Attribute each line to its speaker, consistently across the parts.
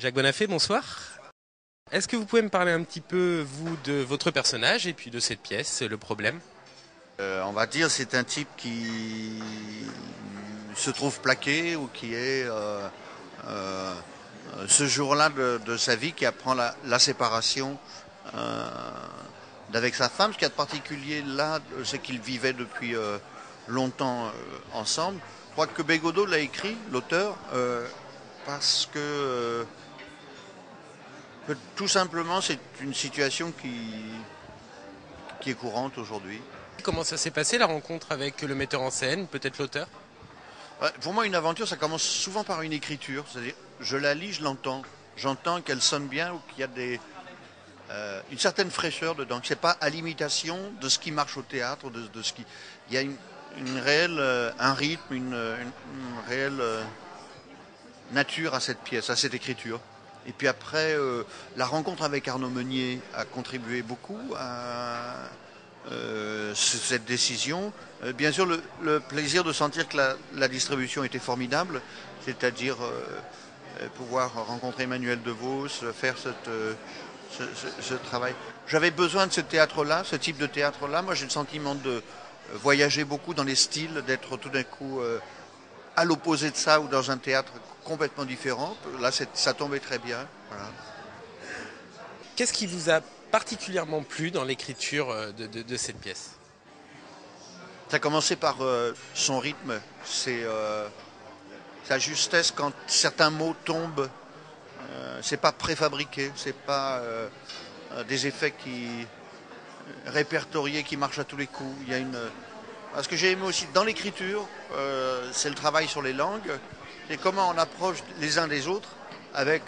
Speaker 1: Jacques Bonafé, bonsoir. Est-ce que vous pouvez me parler un petit peu, vous, de votre personnage et puis de cette pièce, le problème?
Speaker 2: On va dire c'est un type qui se trouve plaqué ou qui est euh, ce jour-là de sa vie qui apprend la séparation euh, d'avec sa femme. Ce qu'il y a de particulier là, c'est qu'ils vivaient depuis longtemps ensemble. Je crois que Bégodeau l'a écrit, l'auteur, parce que tout simplement c'est une situation qui est courante aujourd'hui.
Speaker 1: Comment ça s'est passé la rencontre avec le metteur en scène, peut-être l'auteur?
Speaker 2: Ouais, pour moi, une aventure, ça commence souvent par une écriture. C'est-à-dire, je la lis, je l'entends. J'entends qu'elle sonne bien ou qu'il y a une certaine fraîcheur dedans. Que c'est pas à l'imitation de ce qui marche au théâtre, de ce qui. Il y a une réelle, un rythme, une réelle nature à cette pièce, à cette écriture. Et puis après, la rencontre avec Arnaud Meunier a contribué beaucoup à cette décision. Bien sûr, le plaisir de sentir que la distribution était formidable, c'est-à-dire pouvoir rencontrer Emmanuel DeVos, faire ce travail. J'avais besoin de ce théâtre-là, ce type de théâtre-là. Moi, j'ai le sentiment de voyager beaucoup dans les styles, d'être tout d'un coup à l'opposé de ça ou dans un théâtre complètement différent. Là, ça tombait très bien. Voilà.
Speaker 1: Qu'est-ce qui vous a particulièrement plu dans l'écriture de cette pièce?
Speaker 2: Ça a commencé par son rythme, sa justesse quand certains mots tombent. C'est pas préfabriqué, c'est pas des effets répertoriés qui marchent à tous les coups. Il y a ce que j'ai aimé aussi dans l'écriture, c'est le travail sur les langues, c'est comment on approche les uns des autres avec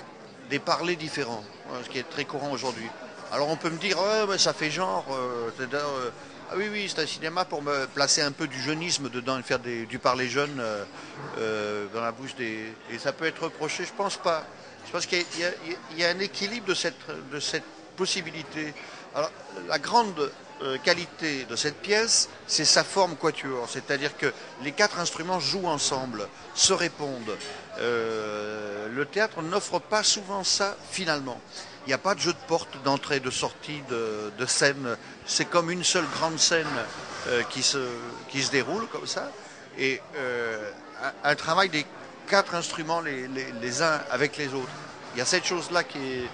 Speaker 2: des parlers différents, ce qui est très courant aujourd'hui. Alors on peut me dire, ouais, mais ça fait genre, ah oui, oui, c'est un cinéma pour me placer un peu du jeunisme dedans et faire du parler jeune dans la bouche des... Et ça peut être reproché, je pense pas. Je pense qu'il y a un équilibre de cette possibilité. Alors, la grande qualité de cette pièce, c'est sa forme quatuor, c'est-à-dire que les quatre instruments jouent ensemble, se répondent. Le théâtre n'offre pas souvent ça finalement. Il n'y a pas de jeu de porte, d'entrée, de sortie, de scène. C'est comme une seule grande scène qui se déroule comme ça. Et un travail des quatre instruments les uns avec les autres. Il y a cette chose-là qui est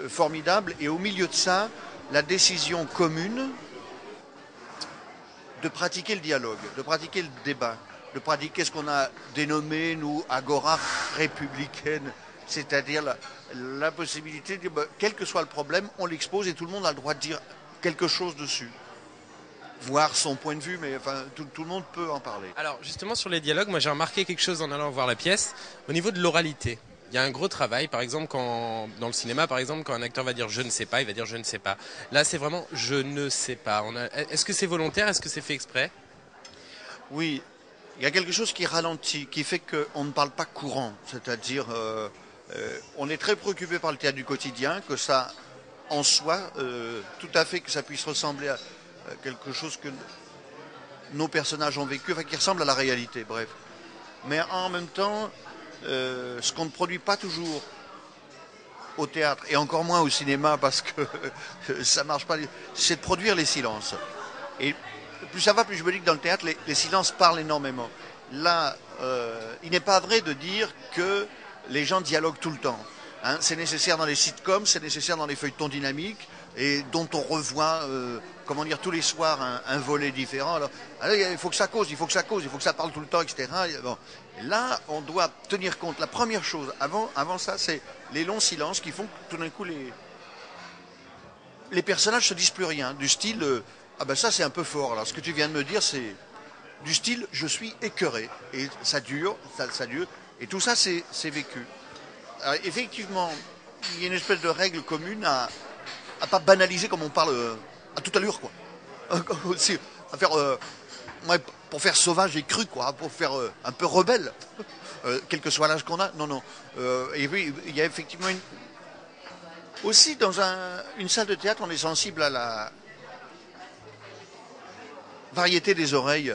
Speaker 2: formidable. Et au milieu de ça, la décision commune de pratiquer le dialogue, de pratiquer le débat, de pratiquer ce qu'on a dénommé, nous, agora républicaine, c'est-à-dire la possibilité de dire, quel que soit le problème, on l'expose et tout le monde a le droit de dire quelque chose dessus. Voir son point de vue, mais enfin, tout le monde peut en parler.
Speaker 1: Alors justement sur les dialogues, moi j'ai remarqué quelque chose en allant voir la pièce, au niveau de l'oralité. Il y a un gros travail, par exemple, dans le cinéma, par exemple, quand un acteur va dire je ne sais pas, il va dire je ne sais pas. Là, c'est vraiment je ne sais pas. Est-ce que c'est volontaire? Est-ce que c'est fait exprès?
Speaker 2: Oui, il y a quelque chose qui ralentit, qui fait qu'on ne parle pas courant. C'est-à-dire, on est très préoccupé par le théâtre du quotidien, que ça, en soi, tout à fait que ça puisse ressembler à quelque chose que nos personnages ont vécu, enfin, qui ressemble à la réalité, bref. Mais en même temps, ce qu'on ne produit pas toujours au théâtre, et encore moins au cinéma, parce que ça marche pas, c'est de produire les silences. Et plus ça va, plus je me dis que dans le théâtre, les silences parlent énormément. Là, il n'est pas vrai de dire que les gens dialoguent tout le temps. Hein, c'est nécessaire dans les sitcoms, c'est nécessaire dans les feuilletons dynamiques, et dont on revoit, comment dire, tous les soirs un volet différent. Alors, il faut que ça cause, il faut que ça cause, il faut que ça parle tout le temps, etc. Bon. Là, on doit tenir compte. La première chose, avant ça, c'est les longs silences qui font que tout d'un coup, les personnages se disent plus rien. Du style, ah ben ça c'est un peu fort. Alors, ce que tu viens de me dire, c'est du style, je suis écœuré. Et ça dure, ça dure. Et tout ça, c'est vécu. Alors, effectivement, il y a une espèce de règle commune à pas banaliser comme on parle à toute allure, quoi. À faire, pour faire sauvage et cru, quoi, pour faire un peu rebelle, quel que soit l'âge qu'on a. Non, non. Et puis, il y a effectivement aussi dans une salle de théâtre, on est sensible à la variété des oreilles.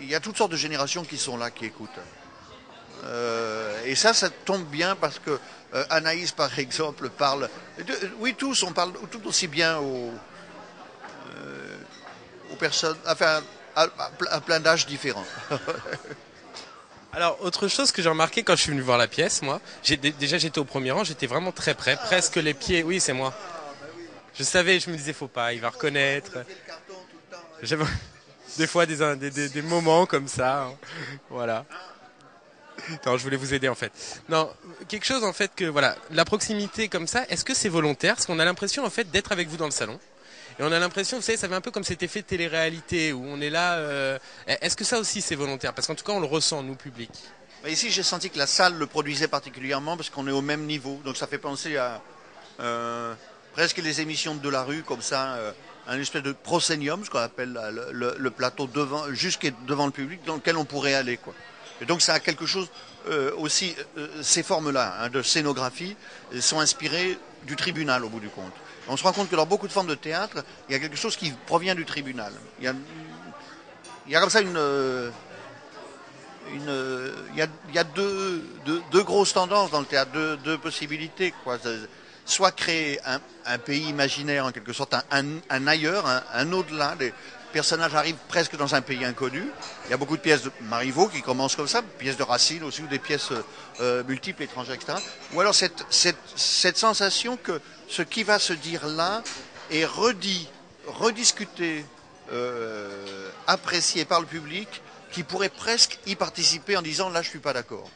Speaker 2: Il y a toutes sortes de générations qui sont là, qui écoutent. Et ça tombe bien parce que Anaïs, par exemple, parle. Oui, tous, on parle tout aussi bien aux personnes, enfin, à plein d'âges différents.
Speaker 1: Alors, autre chose que j'ai remarqué quand je suis venu voir la pièce, moi, déjà j'étais au premier rang, j'étais vraiment très près, presque les pieds. Oui, c'est moi. Je savais, je me disais, faut pas, il va reconnaître. J'avais des fois des moments comme ça. Hein. Voilà. Non, je voulais vous aider en fait. Non, quelque chose en fait que, voilà, la proximité comme ça, est-ce que c'est volontaire? Parce qu'on a l'impression en fait d'être avec vous dans le salon. Et on a l'impression, vous savez, ça fait un peu comme cet effet de télé-réalité où on est là. Est-ce que ça aussi c'est volontaire? Parce qu'en tout cas, on le ressent, nous, public.
Speaker 2: Mais ici, j'ai senti que la salle le produisait particulièrement parce qu'on est au même niveau. Donc ça fait penser à presque les émissions de la rue, comme ça, un espèce de proscenium, ce qu'on appelle le plateau devant, jusqu'à devant le public, dans lequel on pourrait aller, quoi. Et donc ça a quelque chose aussi, ces formes-là hein, de scénographie sont inspirées du tribunal au bout du compte. On se rend compte que dans beaucoup de formes de théâtre, il y a quelque chose qui provient du tribunal. Il y a comme ça il y a deux grosses tendances dans le théâtre, deux possibilités, quoi. Soit créer un pays imaginaire, en quelque sorte, un ailleurs, un au-delà. Les personnages arrivent presque dans un pays inconnu. Il y a beaucoup de pièces de Marivaux qui commencent comme ça, pièces de Racine aussi, ou des pièces multiples, étrangères, etc. Ou alors cette sensation que ce qui va se dire là est rediscuté, apprécié par le public, qui pourrait presque y participer en disant là je suis pas d'accord.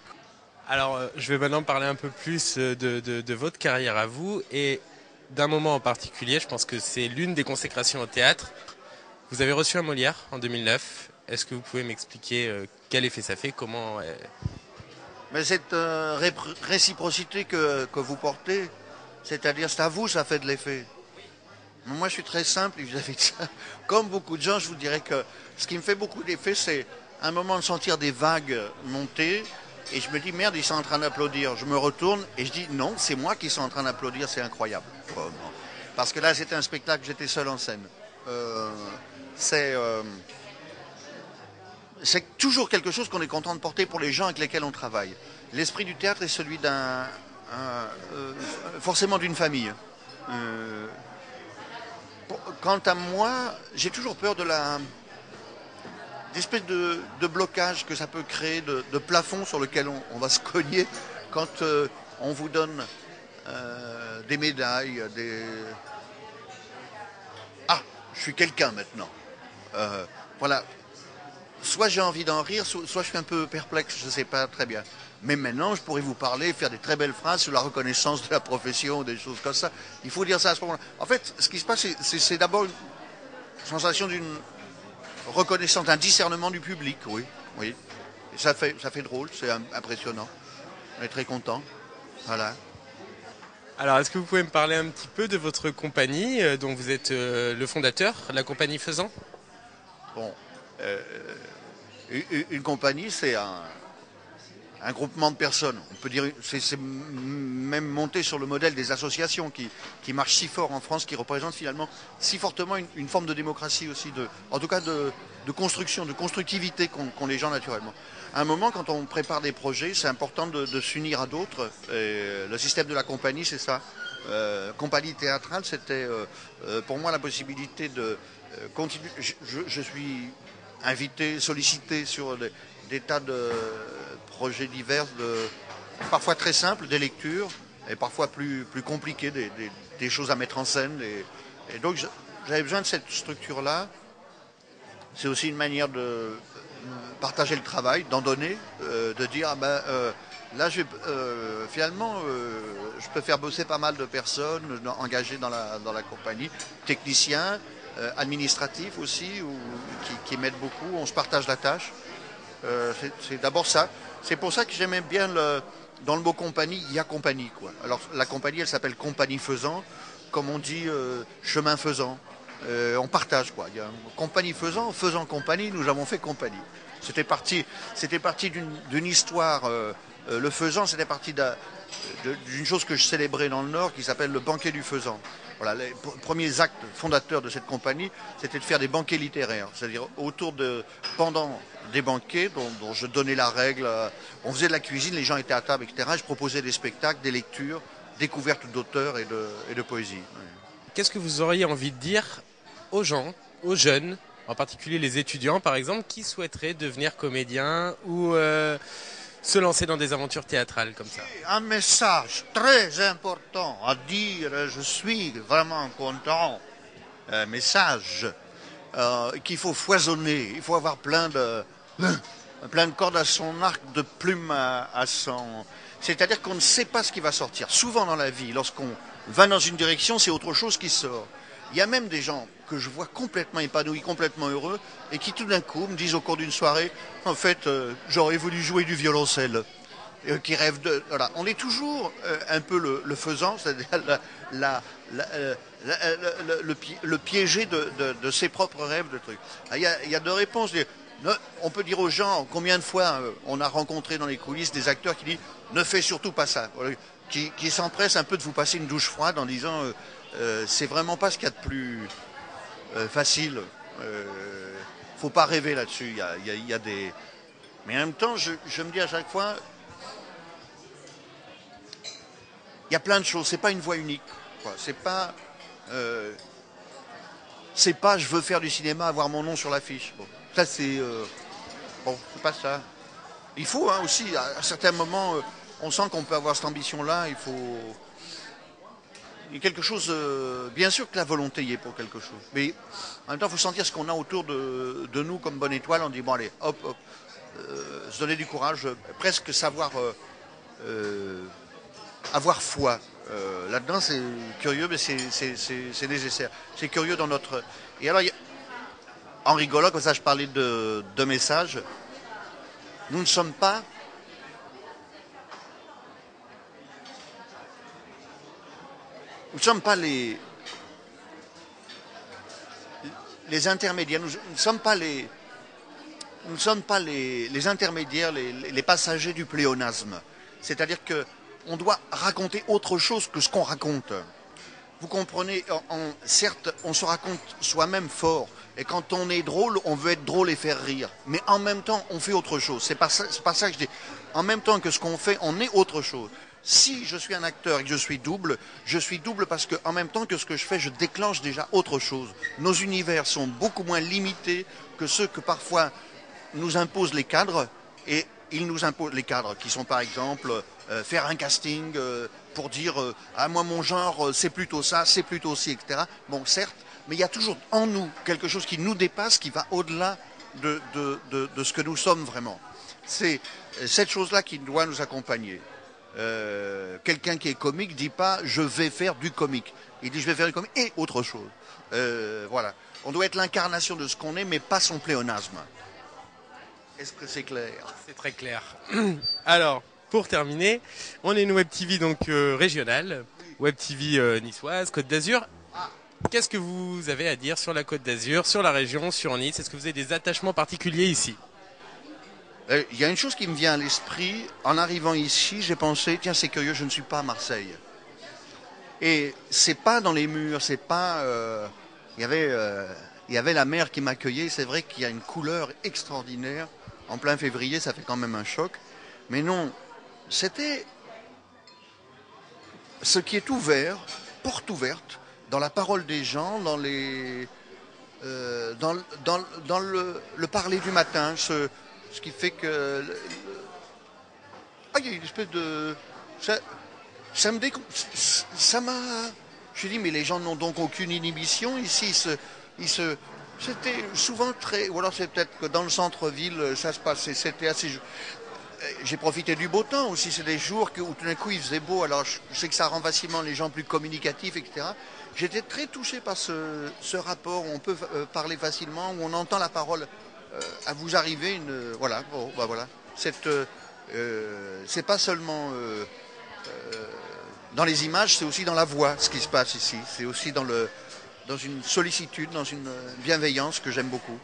Speaker 1: Alors, je vais maintenant parler un peu plus de votre carrière à vous et d'un moment en particulier. Je pense que c'est l'une des consécrations au théâtre. Vous avez reçu un Molière en 2009. Est-ce que vous pouvez m'expliquer quel effet ça fait, comment
Speaker 2: Mais cette réciprocité que vous portez, c'est-à-dire c'est à vous ça fait de l'effet. Moi je suis très simple vis-à-vis de ça. Comme beaucoup de gens, je vous dirais que ce qui me fait beaucoup d'effet, c'est un moment de sentir des vagues monter. Et je me dis, merde, ils sont en train d'applaudir. Je me retourne et je dis, non, c'est moi qui suis en train d'applaudir, c'est incroyable. Parce que là, c'était un spectacle, j'étais seul en scène. C'est toujours quelque chose qu'on est content de porter pour les gens avec lesquels on travaille. L'esprit du théâtre est celui forcément d'une famille. Quant à moi, j'ai toujours peur d'espèce de blocage que ça peut créer, de plafond sur lequel on va se cogner quand on vous donne des médailles, Ah, je suis quelqu'un maintenant. Voilà. Soit j'ai envie d'en rire, soit je suis un peu perplexe, je ne sais pas très bien. Mais maintenant, je pourrais vous parler, faire des très belles phrases sur la reconnaissance de la profession, des choses comme ça. Il faut dire ça à ce moment-là. En fait, ce qui se passe, c'est d'abord une sensation d'une reconnaissance, d'un discernement du public, oui. Oui. Et ça fait drôle, c'est impressionnant. On est très content. Voilà.
Speaker 1: Alors, est-ce que vous pouvez me parler un petit peu de votre compagnie, dont vous êtes le fondateur, la compagnie Faisan?
Speaker 2: Bon. Une compagnie, c'est un groupement de personnes. On peut dire, c'est même monté sur le modèle des associations qui marchent si fort en France, qui représentent finalement si fortement une forme de démocratie aussi, en tout cas de construction, de constructivité qu'ont les gens naturellement. À un moment, quand on prépare des projets, c'est important de s'unir à d'autres. Le système de la compagnie, c'est ça. Compagnie théâtrale, c'était pour moi la possibilité de continuer. Je suis invité, sollicité sur des tas de projets divers, parfois très simples, des lectures, et parfois plus compliquées, des choses à mettre en scène. Et donc j'avais besoin de cette structure-là. C'est aussi une manière de partager le travail, d'en donner, de dire là finalement je peux faire bosser pas mal de personnes engagées dans la compagnie, techniciens, administratifs aussi, qui m'aident beaucoup, on se partage la tâche. C'est d'abord ça. C'est pour ça que j'aimais bien dans le mot compagnie, il y a compagnie, quoi. Alors la compagnie, elle s'appelle Compagnie Faisan, comme on dit chemin faisant. On partage, quoi. Il y a compagnie faisant compagnie, nous avons fait compagnie. C'était parti d'une histoire le faisan, c'était parti d'une chose que je célébrais dans le Nord qui s'appelle le banquet du faisan. Voilà, les premiers actes fondateurs de cette compagnie, c'était de faire des banquets littéraires, c'est-à-dire pendant des banquets dont je donnais la règle, on faisait de la cuisine, les gens étaient à table, etc. Je proposais des spectacles, des lectures, découvertes d'auteurs et de poésie. Ouais.
Speaker 1: Qu'est-ce que vous auriez envie de dire aux gens, aux jeunes, en particulier les étudiants par exemple, qui souhaiteraient devenir comédiens ou se lancer dans des aventures théâtrales comme ça?
Speaker 2: Un message très important à dire, je suis vraiment content. Un message qu'il faut foisonner, il faut avoir plein de cordes à son arc, de plumes à son... C'est-à-dire qu'on ne sait pas ce qui va sortir. Souvent dans la vie, lorsqu'on va dans une direction, c'est autre chose qui sort. Il y a même des gens que je vois complètement épanouis, complètement heureux, et qui tout d'un coup me disent au cours d'une soirée, en fait, j'aurais voulu jouer du violoncelle. Qui rêvent de... Voilà. On est toujours un peu le faisant, c'est-à-dire le piégé de ses propres rêves de trucs. Il y a deux réponses. On peut dire aux gens combien de fois on a rencontré dans les coulisses des acteurs qui disent ne fais surtout pas ça, qui s'empressent un peu de vous passer une douche froide en disant c'est vraiment pas ce qu'il y a de plus facile. Faut pas rêver là-dessus. Il y a des... Mais en même temps, je me dis à chaque fois, il y a plein de choses. C'est pas une voie unique. Quoi. C'est pas je veux faire du cinéma, avoir mon nom sur l'affiche. Bon, ça c'est bon, c'est pas ça. Il faut aussi, à certains moments, on sent qu'on peut avoir cette ambition-là. Il y a quelque chose. Bien sûr que la volonté y est pour quelque chose, mais en même temps, il faut sentir ce qu'on a autour de nous comme bonne étoile. On dit bon allez, hop, hop, se donner du courage, presque savoir avoir foi. Là-dedans, c'est curieux, mais c'est nécessaire. C'est curieux dans notre... Et alors, en rigolant, comme ça je parlais de messages, nous ne sommes pas... Nous ne sommes pas les intermédiaires, nous ne sommes pas les intermédiaires, les passagers du pléonasme. C'est-à-dire que on doit raconter autre chose que ce qu'on raconte. Vous comprenez, certes, on se raconte soi-même fort. Et quand on est drôle, on veut être drôle et faire rire. Mais en même temps, on fait autre chose. C'est pas ça que je dis. En même temps que ce qu'on fait, on est autre chose. Si je suis un acteur et que je suis double parce que en même temps que ce que je fais, je déclenche déjà autre chose. Nos univers sont beaucoup moins limités que ceux que parfois nous imposent les cadres. Et ils nous imposent les cadres qui sont par exemple faire un casting pour dire ah moi mon genre c'est plutôt ça, c'est plutôt ci, etc. Bon certes, mais il y a toujours en nous quelque chose qui nous dépasse, qui va au-delà de ce que nous sommes vraiment. C'est cette chose-là qui doit nous accompagner. Quelqu'un qui est comique dit pas je vais faire du comique. Il dit je vais faire du comique et autre chose. Voilà. On doit être l'incarnation de ce qu'on est, mais pas son pléonasme. Est-ce que c'est clair?
Speaker 1: C'est très clair. Alors, pour terminer, on est une Web TV donc régionale, Web TV niçoise, Côte d'Azur. Qu'est-ce que vous avez à dire sur la Côte d'Azur, sur la région, sur Nice? Est-ce que vous avez des attachements particuliers ici?
Speaker 2: Il y a une chose qui me vient à l'esprit. En arrivant ici, j'ai pensé, tiens, c'est curieux, je ne suis pas à Marseille. Et c'est pas dans les murs, c'est pas... Il y avait la mer qui m'accueillait. C'est vrai qu'il y a une couleur extraordinaire. En plein février, ça fait quand même un choc. Mais non, c'était ce qui est ouvert, porte ouverte, dans la parole des gens, dans les... dans le parler du matin, ce qui fait que... il y a une espèce de... Ça m'a... Je dis, mais les gens n'ont donc aucune inhibition. Ici, c'était souvent très... Ou alors c'est peut-être que dans le centre-ville, ça se passait. C'était assez... J'ai profité du beau temps aussi. C'est des jours où tout d'un coup il faisait beau. Alors je sais que ça rend facilement les gens plus communicatifs, etc. J'étais très touché par ce rapport où on peut parler facilement, où on entend la parole à vous arriver. Voilà, bon, bah voilà. C'est pas seulement dans les images, c'est aussi dans la voix ce qui se passe ici. C'est aussi dans une sollicitude, dans une bienveillance que j'aime beaucoup.